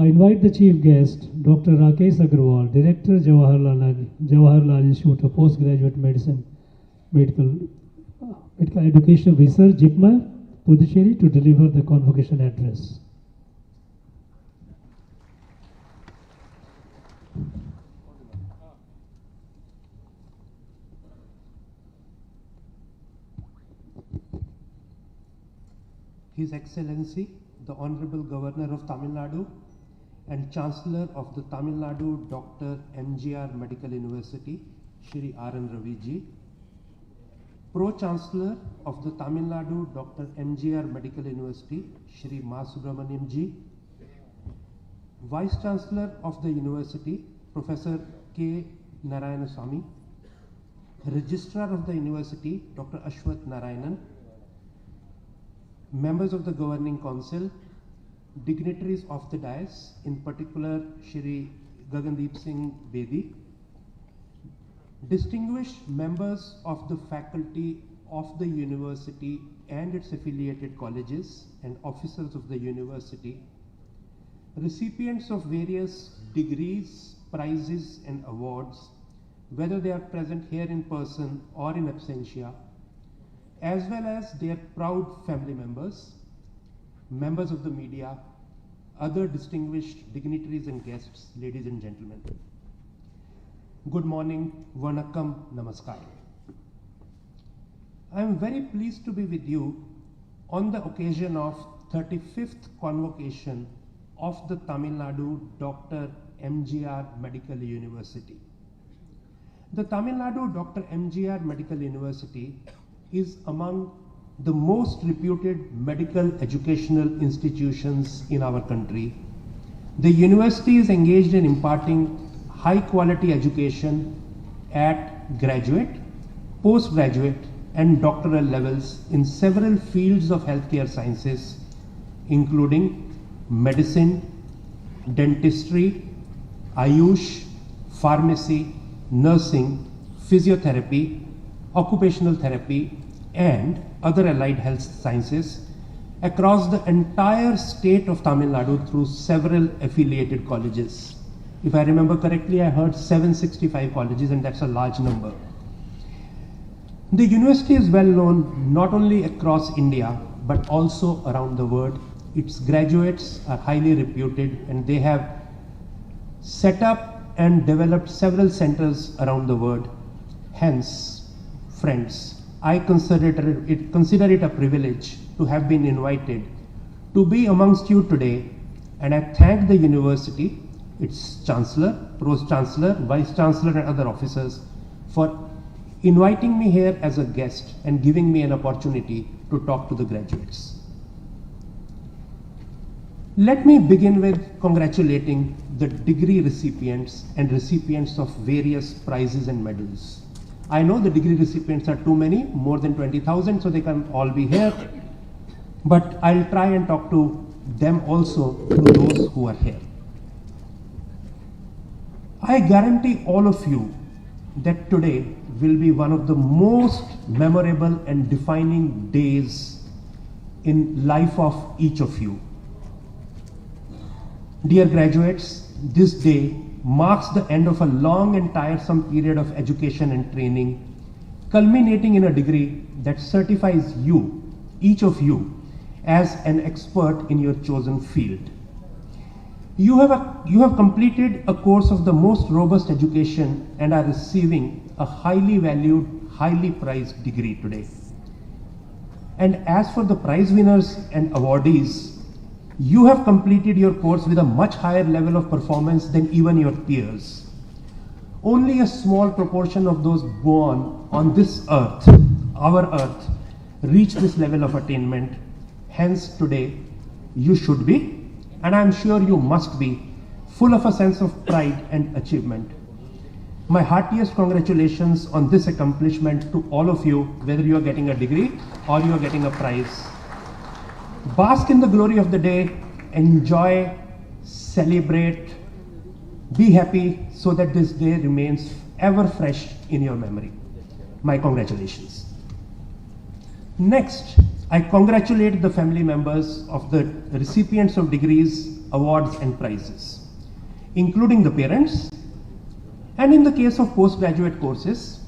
I invite the chief guest, Dr. Rakesh Agrawal, Director, Jawaharlal Institute of Postgraduate Medicine, Medical Education Research, JIPMER, Puducherry, to deliver the convocation address. His Excellency, the Honorable Governor of Tamil Nadu and Chancellor of the Tamil Nadu Dr. MGR Medical University, Shri R.N. Ravi ji, Pro-Chancellor of the Tamil Nadu Dr. MGR Medical University, Shri Ma Subramaniam ji, Vice-Chancellor of the University, Professor K. Narayanaswamy, Registrar of the University, Dr. Ashwath Narayanan, members of the Governing Council, dignitaries of the dais, in particular Shri Gagandeep Singh Bedi, distinguished members of the faculty of the university and its affiliated colleges and officers of the university, recipients of various degrees, prizes and awards, whether they are present here in person or in absentia, as well as their proud family members, members of the media, other distinguished dignitaries and guests, ladies and gentlemen. Good morning, Vanakkam, Namaskar. I am very pleased to be with you on the occasion of 35th convocation of the Tamil Nadu Dr. MGR Medical University. The Tamil Nadu Dr. MGR Medical University is among the most reputed medical educational institutions in our country. The university is engaged in imparting high quality education at graduate, postgraduate and doctoral levels in several fields of healthcare sciences, including medicine, dentistry, Ayush, pharmacy, nursing, physiotherapy, occupational therapy, and other allied health sciences across the entire state of Tamil Nadu through several affiliated colleges. If I remember correctly, I heard 765 colleges, and that's a large number. The university is well known not only across India, but also around the world. Its graduates are highly reputed, and they have set up and developed several centers around the world. Hence, friends, I consider it a privilege to have been invited to be amongst you today, and I thank the university, its Chancellor, Pro-Chancellor, Vice-Chancellor and other officers for inviting me here as a guest and giving me an opportunity to talk to the graduates. Let me begin with congratulating the degree recipients and recipients of various prizes and medals. I know the degree recipients are too many, more than 20,000, so they can all be here. But I'll try and talk to them also through those who are here. I guarantee all of you that today will be one of the most memorable and defining days in life of each of you. Dear graduates, this day marks the end of a long and tiresome period of education and training, culminating in a degree that certifies you, each of you, as an expert in your chosen field. You have completed a course of the most robust education and are receiving a highly valued, highly prized degree today. And as for the prize winners and awardees, you have completed your course with a much higher level of performance than even your peers. Only a small proportion of those born on this earth, our earth, reach this level of attainment. Hence today, you should be, and I am sure you must be, full of a sense of pride and achievement. My heartiest congratulations on this accomplishment to all of you, whether you are getting a degree or you are getting a prize. Bask in the glory of the day, enjoy, celebrate, be happy so that this day remains ever fresh in your memory. My congratulations. Next, I congratulate the family members of the recipients of degrees, awards and prizes, including the parents, and in the case of postgraduate courses,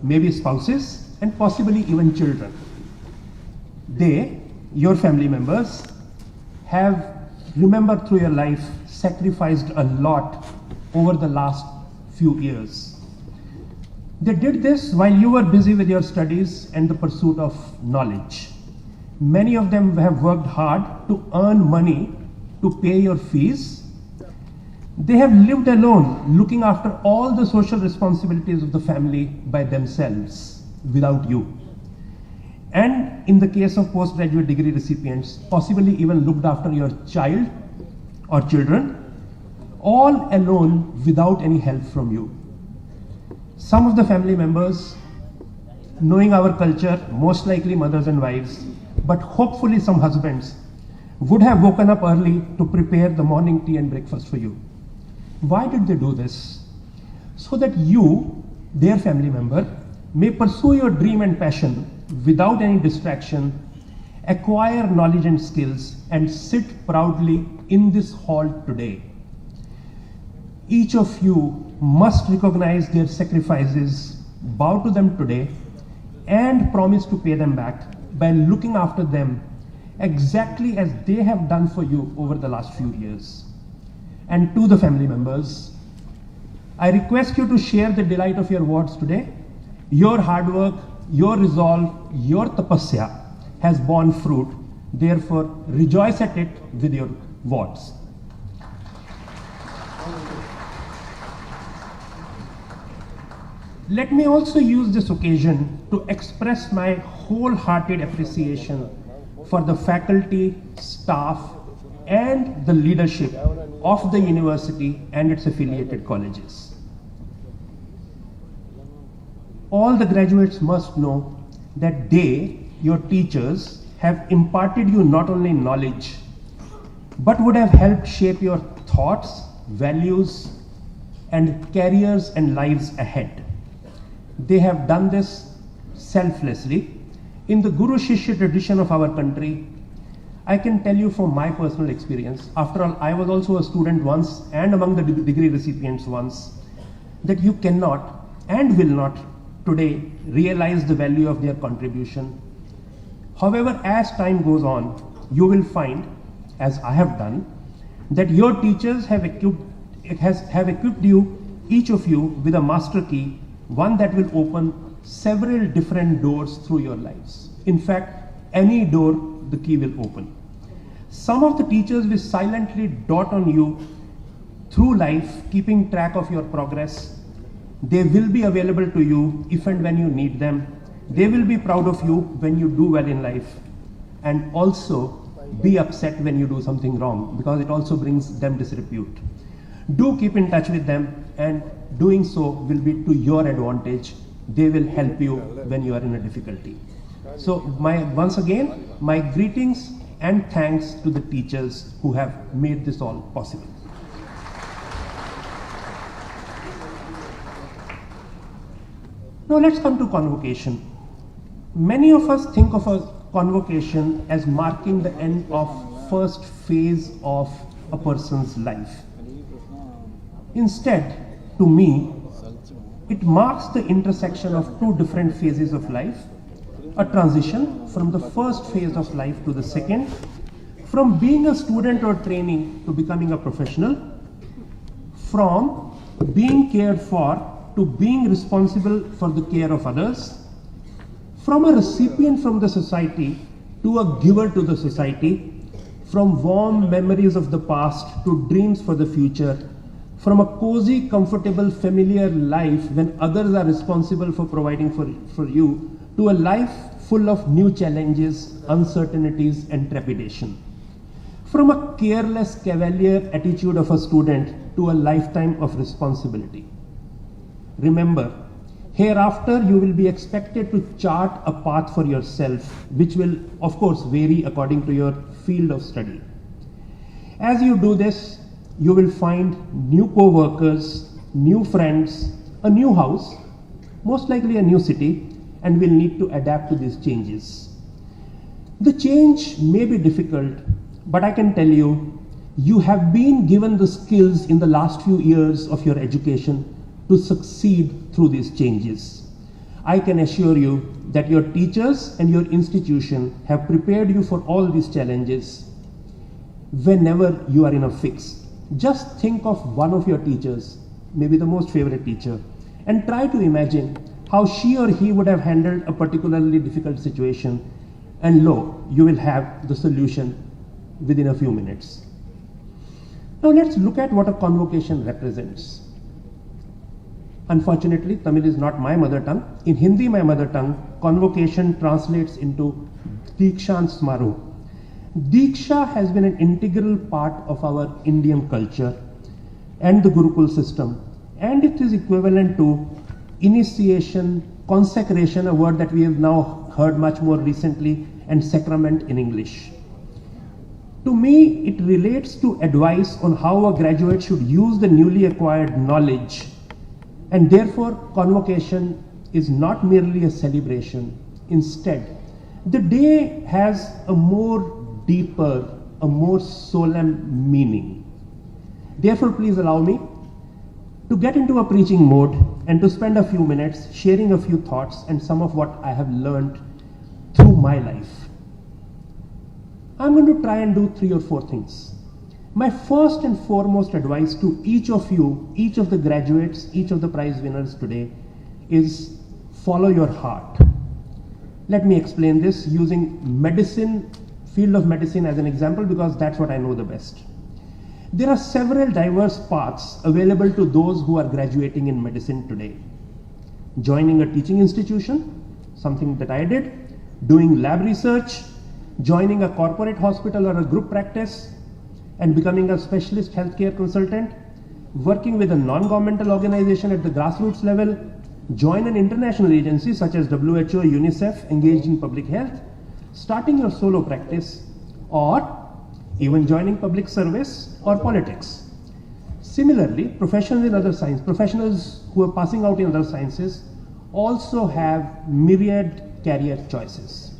maybe spouses and possibly even children. They, your family members, have, remember through your life, sacrificed a lot over the last few years. They did this while you were busy with your studies and the pursuit of knowledge. Many of them have worked hard to earn money to pay your fees. They have lived alone, looking after all the social responsibilities of the family by themselves, without you. And in the case of postgraduate degree recipients, possibly even looked after your child or children, all alone without any help from you. Some of the family members, knowing our culture, most likely mothers and wives, but hopefully some husbands, would have woken up early to prepare the morning tea and breakfast for you. Why did they do this? So that you, their family member, may pursue your dream and passion without any distraction, acquire knowledge and skills, and sit proudly in this hall today. Each of you must recognize their sacrifices, bow to them today, and promise to pay them back by looking after them exactly as they have done for you over the last few years. And to the family members, I request you to share the delight of your awards today. Your hard work, your resolve, your tapasya has borne fruit. Therefore, rejoice at it with your awards. Let me also use this occasion to express my wholehearted appreciation for the faculty, staff, and the leadership of the university and its affiliated colleges. All the graduates must know that they, your teachers, have imparted you not only knowledge, but would have helped shape your thoughts, values, and careers and lives ahead. They have done this selflessly. In the Guru Shishya tradition of our country, I can tell you from my personal experience, after all, I was also a student once and among the degree recipients once, that you cannot and will not today realize the value of their contribution. However, as time goes on, you will find, as I have done, that your teachers have equipped you, each of you, with a master key, one that will open several different doors through your lives. In fact, any door the key will open. Some of the teachers will silently dot on you through life, keeping track of your progress. They will be available to you if and when you need them. They will be proud of you when you do well in life, and also be upset when you do something wrong, because it also brings them disrepute. Do keep in touch with them, and doing so will be to your advantage. They will help you when you are in a difficulty. So once again, my greetings and thanks to the teachers who have made this all possible. Now let's come to convocation. Many of us think of a convocation as marking the end of first phase of a person's life. Instead, to me, it marks the intersection of two different phases of life, a transition from the first phase of life to the second, from being a student or trainee to becoming a professional, from being cared for to being responsible for the care of others, from a recipient from the society to a giver to the society, from warm memories of the past to dreams for the future, from a cozy, comfortable, familiar life when others are responsible for providing for you, to a life full of new challenges, uncertainties, and trepidation. From a careless, cavalier attitude of a student to a lifetime of responsibility. Remember, hereafter you will be expected to chart a path for yourself, which will, of course, vary according to your field of study. As you do this, you will find new co-workers, new friends, a new house, most likely a new city, and will need to adapt to these changes. The change may be difficult, but I can tell you, you have been given the skills in the last few years of your education to succeed through these changes. I can assure you that your teachers and your institution have prepared you for all these challenges. Whenever you are in a fix, just think of one of your teachers, maybe the most favorite teacher, and try to imagine how she or he would have handled a particularly difficult situation, and lo, you will have the solution within a few minutes. Now let's look at what a convocation represents. Unfortunately, Tamil is not my mother tongue. In Hindi, my mother tongue, convocation translates into Dikshan Smaroh. Diksha has been an integral part of our Indian culture and the Gurukul system, and it is equivalent to initiation, consecration, a word that we have now heard much more recently, and sacrament in English. To me, it relates to advice on how a graduate should use the newly acquired knowledge, and therefore convocation is not merely a celebration. Instead, the day has a more deeper, a more solemn meaning. Therefore, please allow me to get into a preaching mode and to spend a few minutes sharing a few thoughts and some of what I have learned through my life. I'm going to try and do 3 or 4 things. My first and foremost advice to each of you, each of the graduates, each of the prize winners today is follow your heart. Let me explain this using field of medicine as an example, because that's what I know the best. There are several diverse paths available to those who are graduating in medicine today. Joining a teaching institution, something that I did, doing lab research, joining a corporate hospital or a group practice, and becoming a specialist healthcare consultant, working with a non-governmental organization at the grassroots level, join an international agency such as WHO, UNICEF, engaged in public health, starting your solo practice, or even joining public service or politics. Similarly, professionals in other sciences, professionals who are passing out in other sciences also have myriad career choices.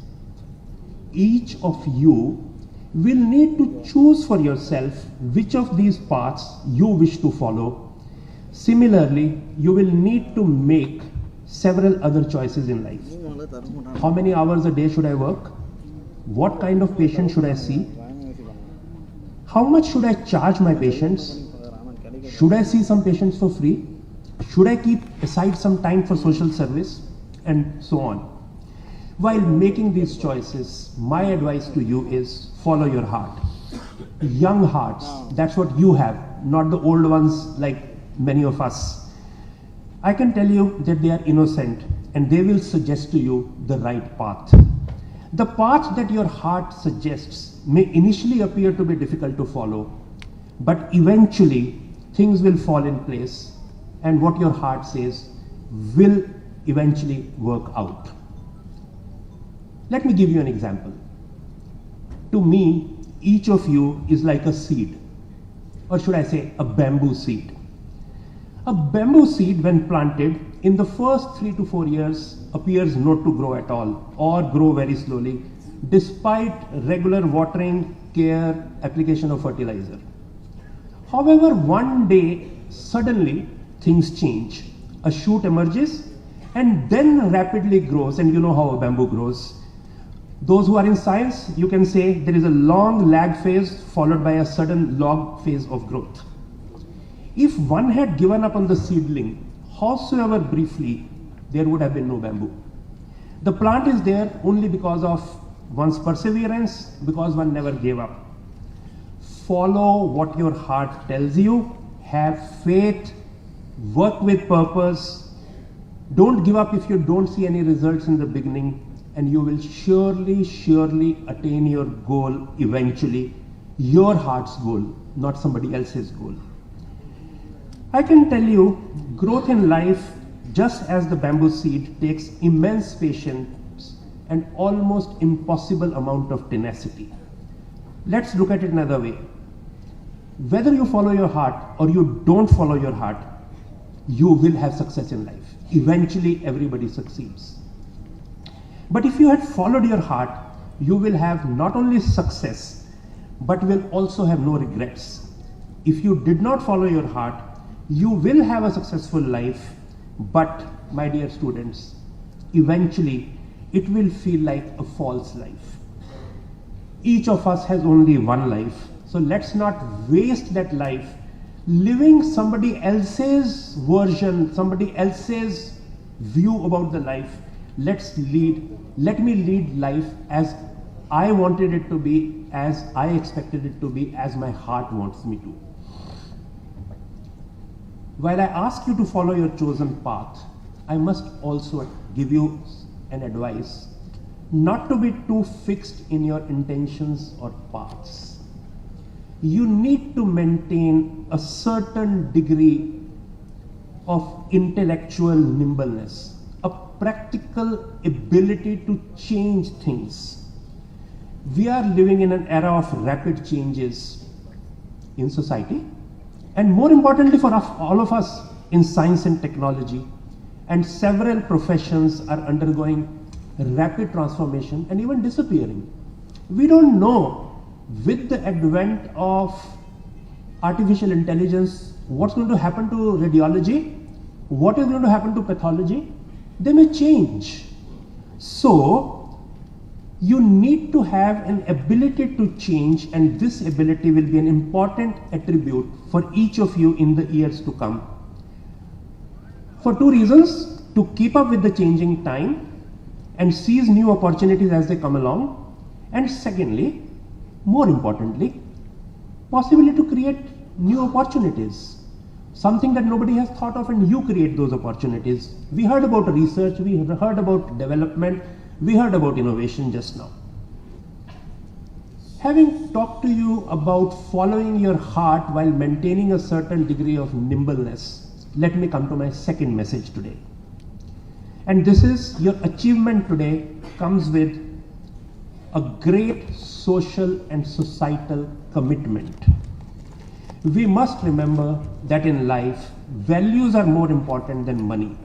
Each of you will need to choose for yourself which of these paths you wish to follow. Similarly, you will need to make several other choices in life. How many hours a day should I work? What kind of patient should I see? How much should I charge my patients? Should I see some patients for free? Should I keep aside some time for social service? And so on. While making these choices, my advice to you is follow your heart. Young hearts, that's what you have, not the old ones like many of us. I can tell you that they are innocent and they will suggest to you the right path. The path that your heart suggests may initially appear to be difficult to follow, but eventually things will fall in place and what your heart says will eventually work out. Let me give you an example. To me, each of you is like a seed, or should I say a bamboo seed. A bamboo seed, when planted, in the first 3 to 4 years appears not to grow at all or grow very slowly despite regular watering, care, application of fertilizer. However, one day suddenly things change. A shoot emerges and then rapidly grows, and you know how a bamboo grows. Those who are in science, you can say there is a long lag phase followed by a sudden log phase of growth. If one had given up on the seedling, howsoever briefly, there would have been no bamboo. The plant is there only because of one's perseverance, because one never gave up. Follow what your heart tells you, have faith, work with purpose. Don't give up if you don't see any results in the beginning, and you will surely attain your goal eventually, your heart's goal, not somebody else's goal. I can tell you, growth in life, just as the bamboo seed, takes immense patience and almost impossible amount of tenacity. Let's look at it another way. Whether you follow your heart or you don't follow your heart, you will have success in life. Eventually, everybody succeeds. But if you had followed your heart, you will have not only success, but will also have no regrets. If you did not follow your heart, you will have a successful life, but my dear students, eventually it will feel like a false life. Each of us has only one life, so let's not waste that life living somebody else's version, somebody else's view about the life. Let me lead life as I wanted it to be, as I expected it to be, as my heart wants me to. While I ask you to follow your chosen path, I must also give you an advice not to be too fixed in your intentions or paths. You need to maintain a certain degree of intellectual nimbleness, a practical ability to change things. We are living in an era of rapid changes in society, and more importantly for all of us in science and technology, and several professions are undergoing rapid transformation and even disappearing. We don't know, with the advent of artificial intelligence, what's going to happen to radiology, what is going to happen to pathology. They may change. So you need to have an ability to change, and this ability will be an important attribute for each of you in the years to come. For two reasons: to keep up with the changing time and seize new opportunities as they come along, and secondly, more importantly, possibly to create new opportunities, something that nobody has thought of, and you create those opportunities. We heard about research, we heard about development, we heard about innovation just now. Having talked to you about following your heart while maintaining a certain degree of nimbleness, let me come to my second message today. And this is, your achievement today comes with a great social and societal commitment. We must remember that in life, values are more important than money.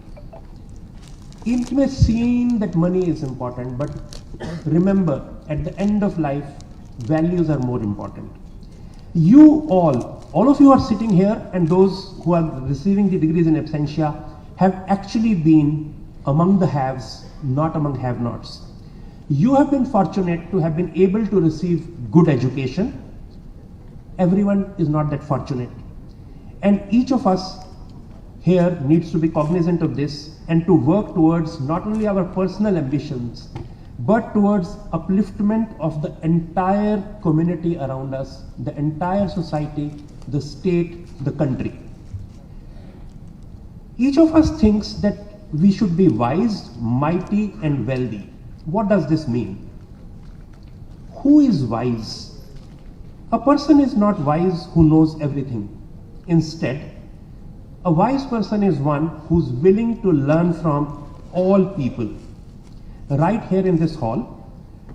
It may seem that money is important, but remember, at the end of life, values are more important. You all of you are sitting here, and those who are receiving the degrees in absentia have actually been among the haves, not among have-nots. You have been fortunate to have been able to receive good education. Everyone is not that fortunate. And each of us here needs to be cognizant of this and to work towards not only our personal ambitions, but towards upliftment of the entire community around us, the entire society, the state, the country. Each of us thinks that we should be wise, mighty, and wealthy. What does this mean? Who is wise? A person is not wise who knows everything. Instead, a wise person is one who's willing to learn from all people. Right here in this hall,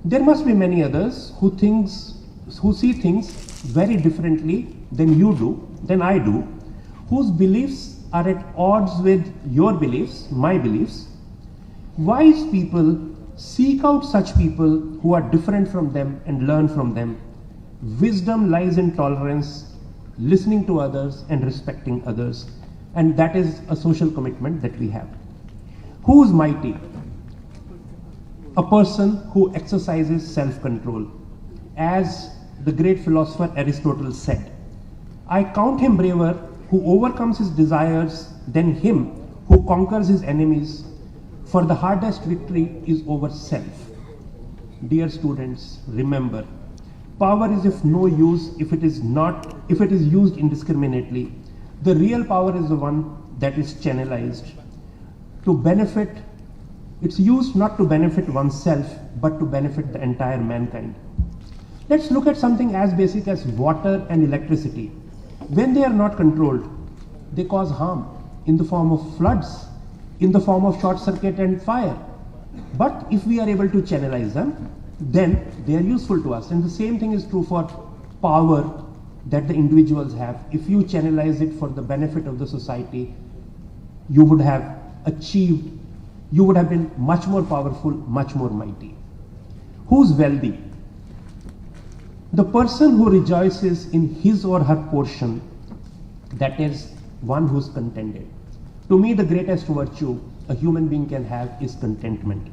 there must be many others who see things very differently than you do, than I do, whose beliefs are at odds with your beliefs, my beliefs. Wise people seek out such people who are different from them and learn from them. Wisdom lies in tolerance, listening to others and respecting others. And that is a social commitment that we have. Who is mighty? A person who exercises self-control. As the great philosopher Aristotle said, I count him braver who overcomes his desires than him who conquers his enemies, for the hardest victory is over self. Dear students, remember, power is of no use if it is used indiscriminately. The real power is the one that is channelized to benefit. It's used not to benefit oneself, but to benefit the entire mankind. Let's look at something as basic as water and electricity. When they are not controlled, they cause harm in the form of floods, in the form of short circuit and fire. But if we are able to channelize them, then they are useful to us. And the same thing is true for power that the individuals have. If you channelize it for the benefit of the society, you would have been much more powerful, much more mighty. Who's wealthy? The person who rejoices in his or her portion, that is one who's contented. To me, the greatest virtue a human being can have is contentment.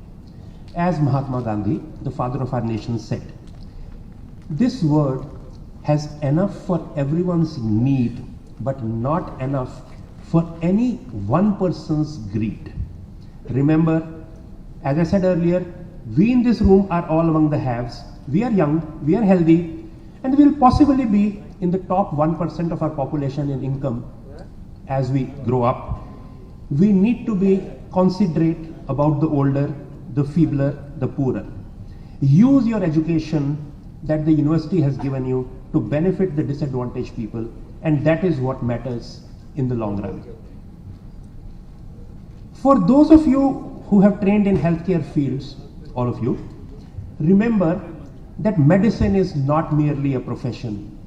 As Mahatma Gandhi, the father of our nation, said, this world has enough for everyone's need, but not enough for any one person's greed. Remember, as I said earlier, we in this room are all among the haves. We are young, we are healthy, and we will possibly be in the top 1% of our population in income as we grow up. We need to be considerate about the older, the feebler, the poorer. Use your education that the university has given you to benefit the disadvantaged people, and that is what matters in the long run. For those of you who have trained in healthcare fields, all of you, remember that medicine is not merely a profession,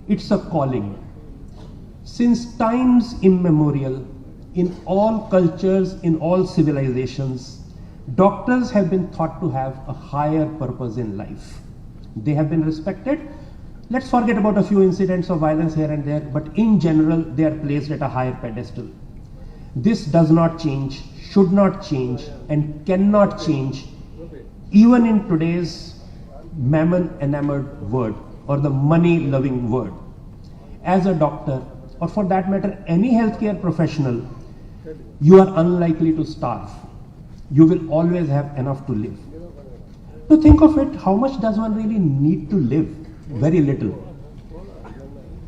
it's a calling. Since times immemorial, in all cultures, in all civilizations, doctors have been thought to have a higher purpose in life. They have been respected. Let's forget about a few incidents of violence here and there, but in general, they are placed at a higher pedestal. This does not change, should not change, and cannot change even in today's mammon-enamored world or the money-loving world. As a doctor, or for that matter, any healthcare professional, you are unlikely to starve. You will always have enough to live. To think of it, how much does one really need to live? Very little.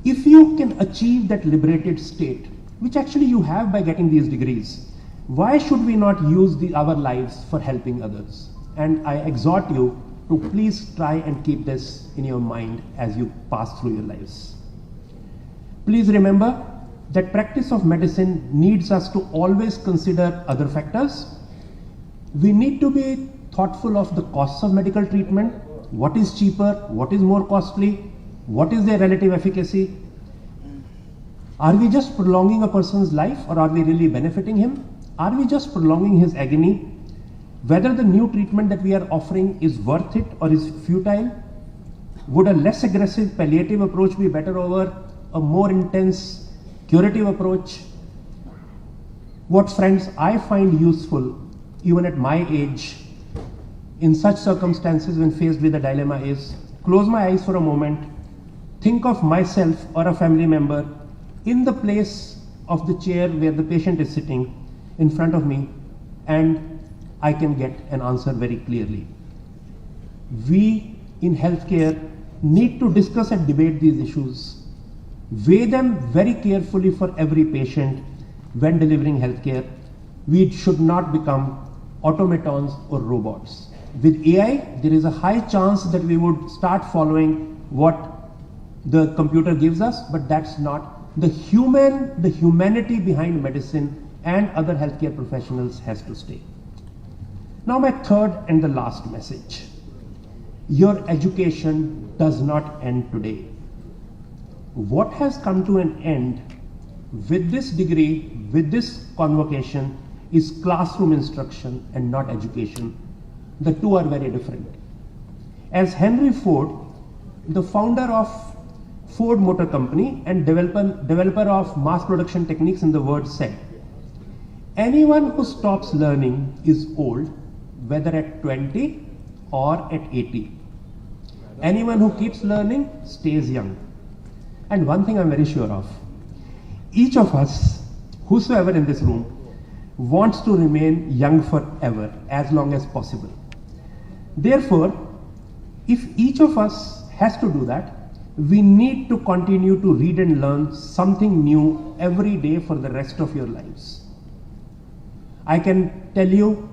If you can achieve that liberated state, which actually you have by getting these degrees, why should we not use our lives for helping others? And I exhort you to please try and keep this in your mind as you pass through your lives. Please remember that practice of medicine needs us to always consider other factors. We need to be thoughtful of the costs of medical treatment. What is cheaper? What is more costly? What is their relative efficacy? Are we just prolonging a person's life, or are we really benefiting him? Are we just prolonging his agony? Whether the new treatment that we are offering is worth it or is futile? Would a less aggressive palliative approach be better over a more intense curative approach? What, friends, I find useful even at my age in such circumstances when faced with a dilemma is close my eyes for a moment, think of myself or a family member in the place of the chair where the patient is sitting in front of me, and I can get an answer very clearly. We in healthcare need to discuss and debate these issues, weigh them very carefully for every patient when delivering healthcare. We should not become automatons or robots. With AI, there is a high chance that we would start following what the computer gives us, but that's not. The humanity behind medicine and other healthcare professionals has to stay. Now my third and the last message. Your education does not end today. What has come to an end with this degree, with this convocation, is classroom instruction and not education. The two are very different. As Henry Ford, the founder of Ford Motor Company and developer of mass production techniques in the world, said, anyone who stops learning is old, whether at 20 or at 80. Anyone who keeps learning stays young. And one thing I'm very sure of, each of us, whosoever in this room, wants to remain young forever, as long as possible. Therefore, if each of us has to do that, we need to continue to read and learn something new every day for the rest of your lives. I can tell you,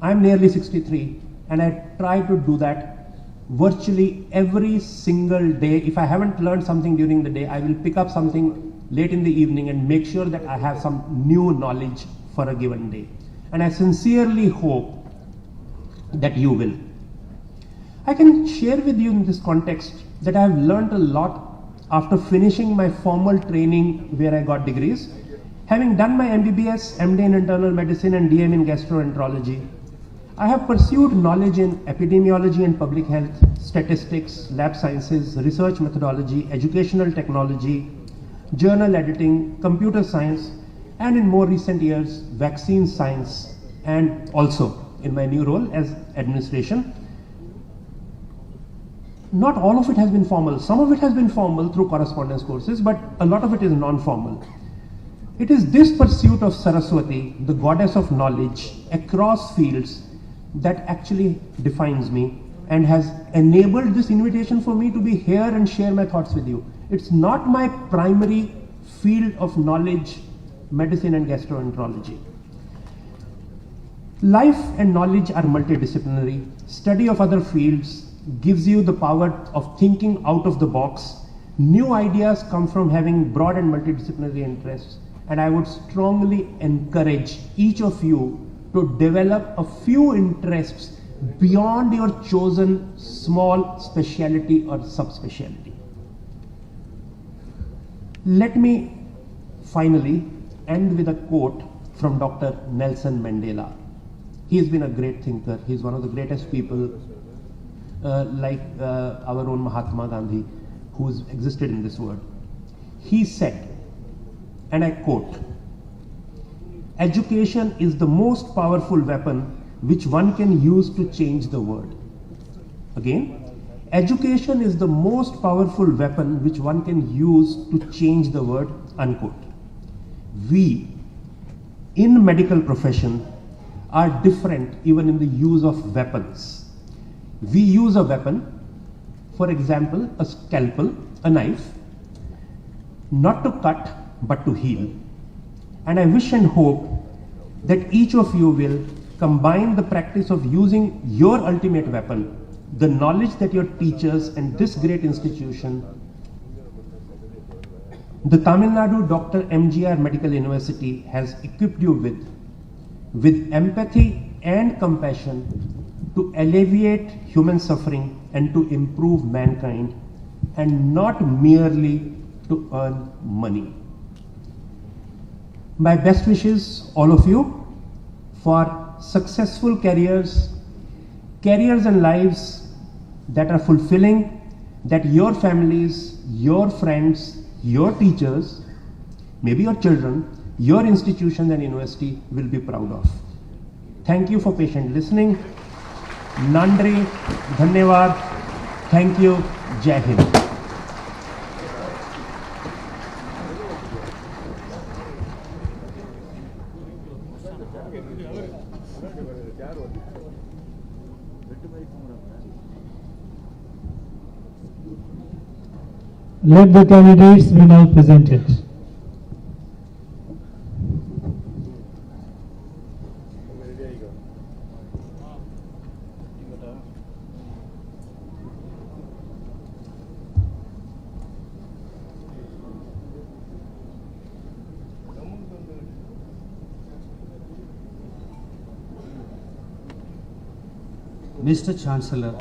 I'm nearly 63, and I try to do that virtually every single day. If I haven't learned something during the day, I will pick up something late in the evening and make sure that I have some new knowledge for a given day. And I sincerely hope that you will. I can share with you in this context that I have learned a lot after finishing my formal training where I got degrees. Having done my MBBS, MD in internal medicine and DM in gastroenterology, I have pursued knowledge in epidemiology and public health, statistics, lab sciences, research methodology, educational technology, journal editing, computer science, and in more recent years, vaccine science, and also in my new role as administration. Not all of it has been formal. Some of it has been formal through correspondence courses, but a lot of it is non-formal. It is this pursuit of Saraswati, the goddess of knowledge, across fields that actually defines me and has enabled this invitation for me to be here and share my thoughts with you. It's not my primary field of knowledge, medicine and gastroenterology. Life and knowledge are multidisciplinary. Study of other fields gives you the power of thinking out of the box. New ideas come from having broad and multidisciplinary interests, and I would strongly encourage each of you to develop a few interests beyond your chosen small specialty or subspecialty. Let me finally end with a quote from Dr. Nelson Mandela. He has been a great thinker. He is one of the greatest people, like our own Mahatma Gandhi, who's existed in this world. He said, and I quote, "Education is the most powerful weapon which one can use to change the world." Again, education is the most powerful weapon which one can use to change the world, unquote. We, in medical profession, are different even in the use of weapons. We use a weapon, for example, a scalpel, a knife, not to cut, but to heal. And I wish and hope that each of you will combine the practice of using your ultimate weapon, the knowledge that your teachers and this great institution, the Tamil Nadu Dr. MGR Medical University, has equipped you with empathy and compassion to alleviate human suffering and to improve mankind, and not merely to earn money. My best wishes, all of you, for successful careers and lives that are fulfilling, that your families, your friends, your teachers, maybe your children, your institution and university will be proud of. Thank you for patient listening. Nandri, Dhanyavad, thank you, Jai Hind. Let the candidates be now presented. Mr. Chancellor,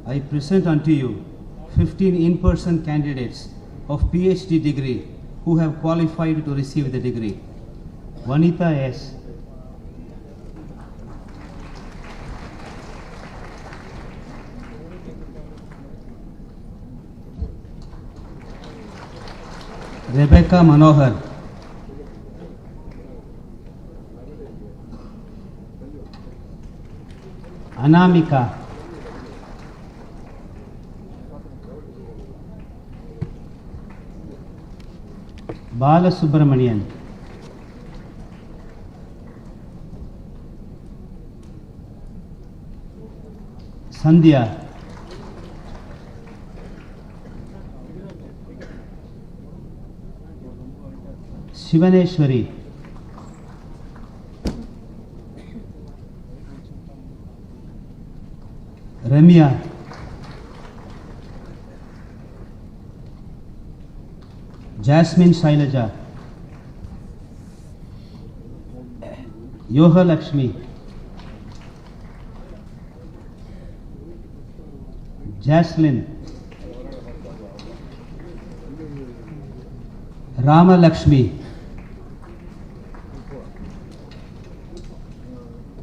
I present unto you 15 in-person candidates of PhD degree who have qualified to receive the degree. Vanita S. Rebecca Manohar. Anamika. Bala Subramanian. Sandhya. Shivaneshwari. Ramya. Jasmine Shailaja. Yoha Lakshmi. Jaslyn. Rama Lakshmi.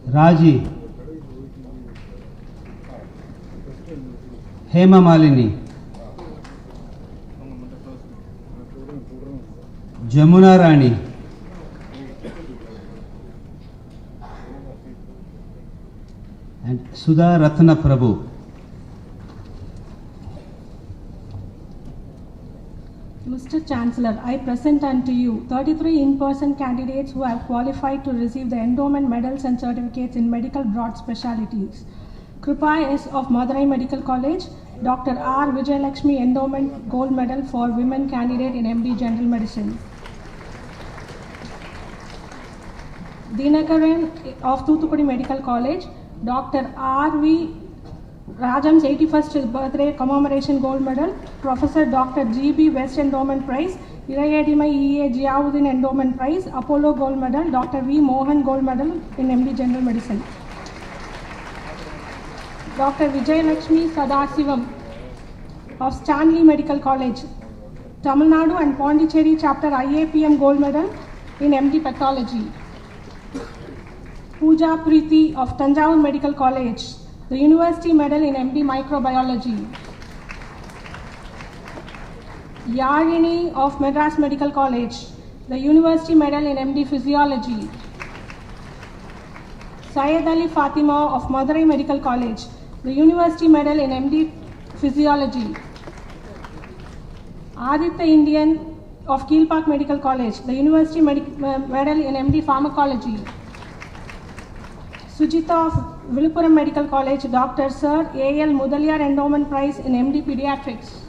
Raji. Hema Malini, Jamuna Rani, and Sudha Ratna Prabhu. Mr. Chancellor, I present unto you 33 in-person candidates who have qualified to receive the endowment medals and certificates in medical broad specialties. Kripa S. of Madurai Medical College, Dr. R. Vijayalakshmi Endowment Gold Medal for Women candidate in MD General Medicine. Dinakaran of Thoothukudi Medical College, Dr. R.V. Rajam's 81st birthday commemoration gold medal, Professor Dr. G.B. West Endowment Prize, Irayadima E.A. Jiauddin Endowment Prize, Apollo Gold Medal, Dr. V. Mohan Gold Medal in MD General Medicine. Dr. Vijayalakshmi Sadasivam of Stanley Medical College, Tamil Nadu and Pondicherry Chapter IAPM Gold Medal in MD Pathology. Pooja Preeti of Tanjavur Medical College, the University Medal in MD Microbiology. Yarini of Madras Medical College, the University Medal in MD Physiology. Syed Ali Fatima of Madurai Medical College, the University Medal in MD Physiology. Aditya Indian of Keelpark Medical College, the University Medal in MD Pharmacology. Sujita of Viluppuram Medical College, Dr. Sir A.L. Mudaliar Endowment Prize in MD Pediatrics.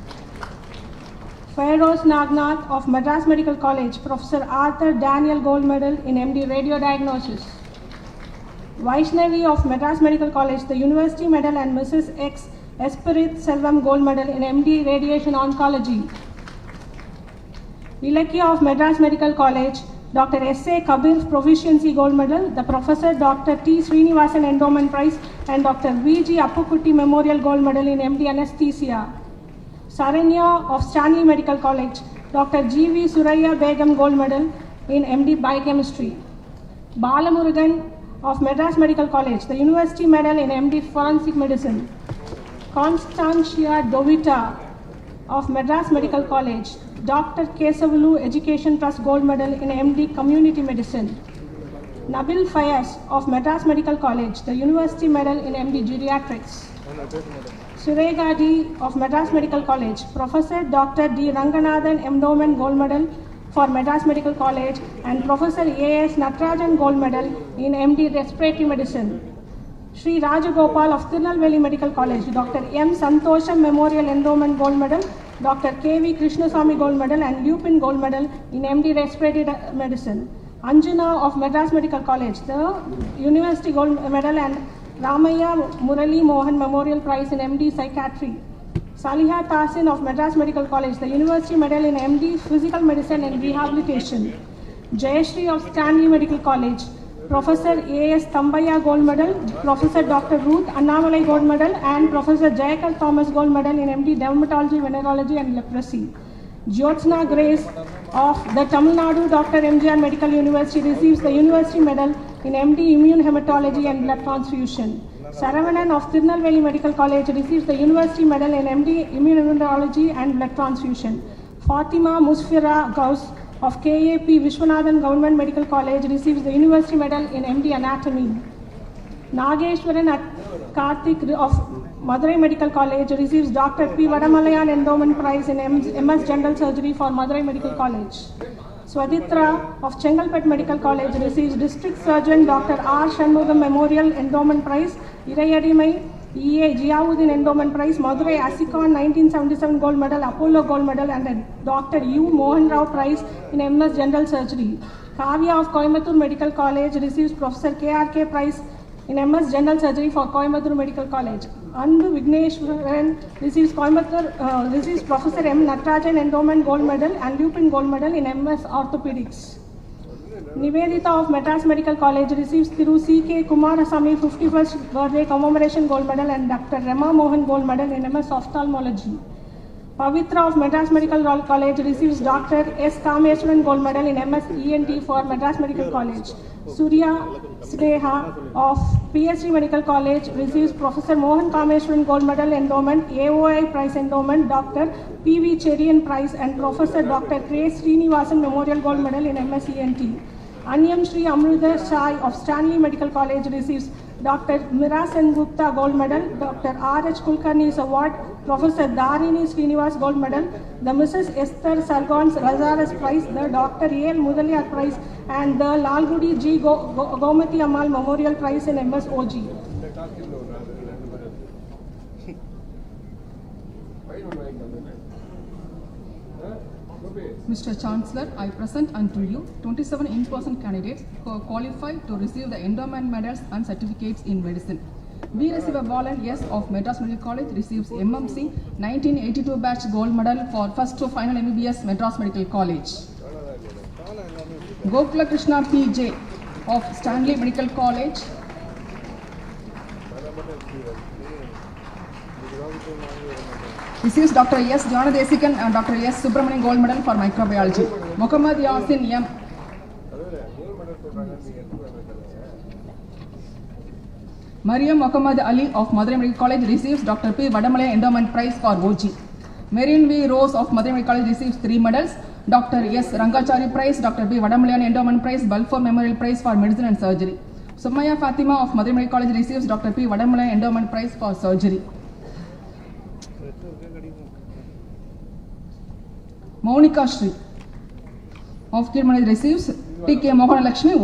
Feroz Nagnath of Madras Medical College, Professor Arthur Daniel Gold Medal in MD Radiodiagnosis. Vaishnavi of Madras Medical College, the University Medal and Mrs. X. Espirith Selvam Gold Medal in MD Radiation Oncology. Ilakya of Madras Medical College, Dr. S.A. Kabir Proficiency Gold Medal, the Professor Dr. T. Srinivasan Endowment Prize and Dr. V.G. Appukutti Memorial Gold Medal in MD Anesthesia. Saranya of Stanley Medical College, Dr. G.V. Suraya Begum Gold Medal in MD Biochemistry. Balamurugan of Madras Medical College, the University Medal in MD Forensic Medicine. Constantia Dovita of Madras Medical College, Dr. Kesavulu Education Trust Gold Medal in MD Community Medicine. Nabil Fayaz of Madras Medical College, the University Medal in MD Geriatrics. Surega D of Madras Medical College, Professor Dr. D. Ranganathan Endowment Gold Medal for Madras Medical College and Professor A.S. Natarajan Gold Medal in MD Respiratory Medicine. Sri Rajagopal of Tirunelveli Medical College, Dr. M. Santosham Memorial Endowment Gold Medal, Dr. K.V. Krishnasamy Gold Medal and Lupin Gold Medal in MD Respiratory Medicine. Anjana of Madras Medical College, the University Gold Medal and Ramaya Murali Mohan Memorial Prize in MD Psychiatry. Saliha Tahsin of Madras Medical College, the University Medal in MD Physical Medicine and Rehabilitation. Jayashree of Stanley Medical College, Professor A.S. Thambaya Gold Medal, Professor Dr. Ruth Annamalai Gold Medal and Professor Jayakal Thomas Gold Medal in MD Dermatology, Venerology and Leprosy. Jyotsna Grace of the Tamil Nadu Dr. MGR Medical University receives the University Medal in MD Immune Hematology and Blood Transfusion. Saravanan of Tirunelveli Medical College receives the University Medal in MD Immunology and Blood Transfusion. Fatima Musfira Gauss of KAP Vishwanathan Government Medical College receives the University Medal in MD Anatomy. Nageshwaran Karthik of Madurai Medical College receives Dr. P. Vadamalayan Endowment Prize in MS General Surgery for Madurai Medical College. Swaditra of Chengalpet Medical College receives District Surgeon Dr. R. Shanmugam Memorial Endowment Prize, Irayadimai E.A. Jiauddin Endowment Prize, Madurai Asicon 1977 Gold Medal, Apollo Gold Medal and a Dr. U. Mohan Rao Prize in MS General Surgery. Kavya of Coimbatore Medical College receives Professor K.R.K. Prize in MS General Surgery for Coimbatore Medical College. Andu Vigneshwaran receives Professor M. Natarajan Endowment Gold Medal and Lupin Gold Medal in MS Orthopedics. Nivedita of Madras Medical College receives Thiru C.K. Kumarasamy 51st birthday commemoration gold medal and Dr. Rama Mohan Gold Medal in MS Ophthalmology. Pavitra of Madras Medical College receives Dr. S. Kameshwaran Gold Medal in MS ENT for Madras Medical College. Surya Sneha of PhD Medical College receives Professor Mohan Kameshwaran Gold Medal Endowment, AOI Prize Endowment, Dr. P.V. Cherian Prize and Professor Dr. K. Srinivasan Memorial Gold Medal in MS ENT. Anyam Shri Amruta Shai of Stanley Medical College receives Dr. Mira Sen Gupta Gold Medal, Dr. R.H. Kulkarni's Award, Professor Dharini Srinivas Gold Medal, the Mrs. Esther Sargon's Razaras Prize, the Dr. A.L. Mudaliar Prize, and the Lalgudi G. Gomati Amal Memorial Prize in MSOG. Mr. Chancellor, I present unto you 27 in-person candidates who are qualified to receive the endowment medals and certificates in medicine. We receive a volunteer of Madras Medical College receives MMC 1982 batch gold medal for first to final MBBS Madras Medical College. Gokula Krishna PJ of Stanley Medical College receives Dr. S. Janadesikan and Dr. S. Subramanian Gold Medal for Microbiology. Muhammad Yasin M. Mariam Muhammad Ali of Madurai Medical College receives Dr. P. Vadamalai Endowment Prize for OG. Marian V. Rose of Madurai Medical College receives 3 medals. Dr. S. Rangachari Prize, Dr. B. Vadamalayan Endowment Prize, Balfour Memorial Prize for Medicine and Surgery. Sumaya Fatima of Madurai Medical College receives Dr. P. Vadamalayan Endowment Prize for Surgery. Monica Shri of Kirmani receives T.K. Mohan Lakshmi